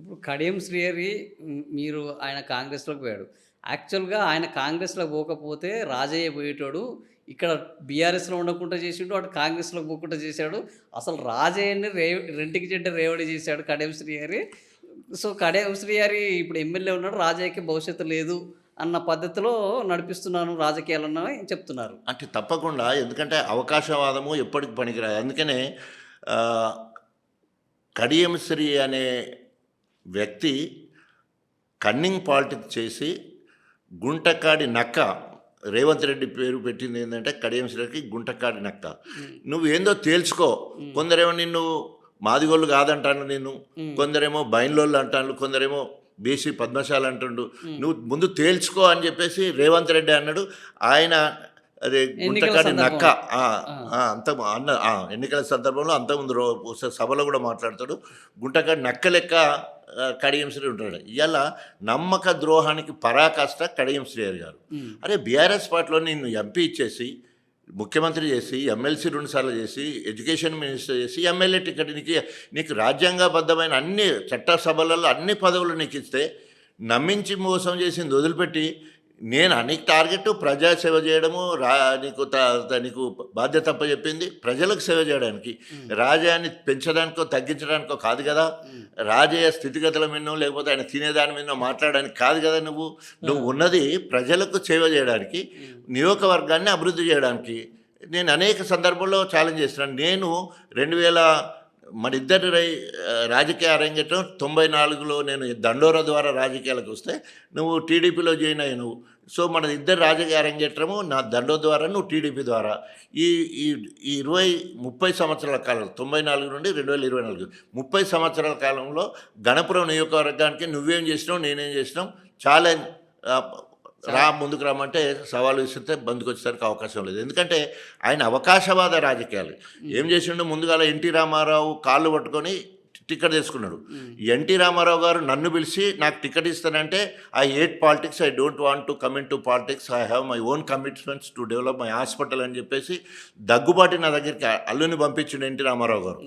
ఇప్పుడు కడియం శ్రీహరి మీరు ఆయన కాంగ్రెస్‌లోకి పోయాడు. యాక్చువల్‌గా ఆయన కాంగ్రెస్‌లోకి పోకపోతే రాజయ్య పోయేటోడు. ఇక్కడ బీఆర్ఎస్‌లో ఉండకుండా చేసిండు. అటు కాంగ్రెస్‌లోకి పోకుండా చేశాడు. అసలు రాజయ్యని రెంటికి చెడ్డ రేవడి చేశాడు కడియం శ్రీహరి. సో, కడియం శ్రీహరి ఇప్పుడు ఎమ్మెల్యే ఉన్నాడు. రాజయ్యకి భవిష్యత్తు లేదు అన్న పద్ధతిలో నడిపిస్తున్నాను రాజకీయాలనని చెప్తున్నారు. అంటే తప్పకుండా. ఎందుకంటే అవకాశవాదము ఎప్పటికి పనికిరాదు. అందుకనే ఆహ్, కడియం శ్రీ అనే వ్యక్తి కన్నింగ్ పాలిటిక్స్ చేసి గుంటకాడి నక్క రేవంత్ రెడ్డి పేరు పెట్టింది ఏంటంటే కడియం శ్రీకి గుంటకాడి నక్క. హ్మ్. నువ్వేందో తేల్చుకో. హ్మ్. కొందరేమో నిన్ను మాదిగోళ్ళు కాదంటాను నిన్ను, హ్మ్. కొందరేమో బైన్లోళ్ళు అంటాను, కొందరేమో బీసీ పద్మశాల అంటుండు. నువ్వు ముందు తేల్చుకో అని చెప్పేసి రేవంత్ రెడ్డి అన్నాడు. ఆయన అదే ఎన్నికల గుంటకాడి నక్క సందర్భంలో. అంత అన్న ఎన్నికల సందర్భంలో అంతకుముందు సభలో కూడా మాట్లాడతాడు. గుంటకాడి నక్క లెక్క కడియం శ్రీ ఉంటాడు. ఇవాళ నమ్మక ద్రోహానికి పరాకాష్ట కడియం శ్రీహరి గారు. హ్మ్. అరే బీఆర్ఎస్ పార్టీలో నిన్ను ఎంపీ ఇచ్చేసి ముఖ్యమంత్రి చేసి ఎమ్మెల్సీ 2 సార్లు చేసి ఎడ్యుకేషన్ మినిస్టర్ చేసి ఎమ్మెల్యే టికెట్ నీకు రాజ్యాంగబద్ధమైన అన్ని చట్టసభలలో అన్ని పదవులు నీకు ఇస్తే నమ్మించి మోసం చేసింది వదిలిపెట్టి నేను నీకు టార్గెట్ ప్రజాసేవ చేయడము నీకు బాధ్యత చెప్పింది ప్రజలకు సేవ చేయడానికి, రాజాన్ని పెంచడానికో తగ్గించడానికో కాదు కదా. రాజయ్య స్థితిగతుల మీద లేకపోతే ఆయన తినేదాని మీద మాట్లాడడానికి కాదు కదా. నువ్వు ఉన్నది ప్రజలకు సేవ చేయడానికి, నియోజకవర్గాన్ని అభివృద్ధి చేయడానికి. నేను అనేక సందర్భాల్లో ఛాలెంజ్ చేస్తున్నాను. నేను 2000 మన ఇద్దరి రాజకీయ అరంగేట్రం 94లో నేను దండోరా ద్వారా రాజకీయాలకు వస్తే నువ్వు టీడీపీలో జాయిన్ అయ్యి నువ్వు. సో మన ఇద్దరు రాజకీయ అరంగేట్రము నా దండో ద్వారా, నువ్వు టీడీపీ ద్వారా. ఈ ఈ 30 సంవత్సరాల కాలం 94 నుండి 2024 30 సంవత్సరాల కాలంలో గణపురం నియోజకవర్గానికి నువ్వేం చేసినావు నేనేం చేసినాం ఛాలెంజ్ ముందుకు రమ్మంటే సవాలు విసిరితే బందుకు వచ్చేసరికి అవకాశం లేదు. ఎందుకంటే ఆయన అవకాశవాద రాజకీయాలు ఏం చేసిండు. ముందుగా ఎన్టీ రామారావు కాళ్ళు పట్టుకొని టికెట్ తీసుకున్నాడు. ఎన్టీ రామారావు గారు నన్ను పిలిచి నాకు టికెట్ ఇస్తానంటే I hate politics, I don't want to come in to politics, I have my own commitments to develop my hospital అని చెప్పేసి దగ్గుబాటి నా దగ్గరికి అల్లుని పంపించిండు ఎన్టీ రామారావు గారు.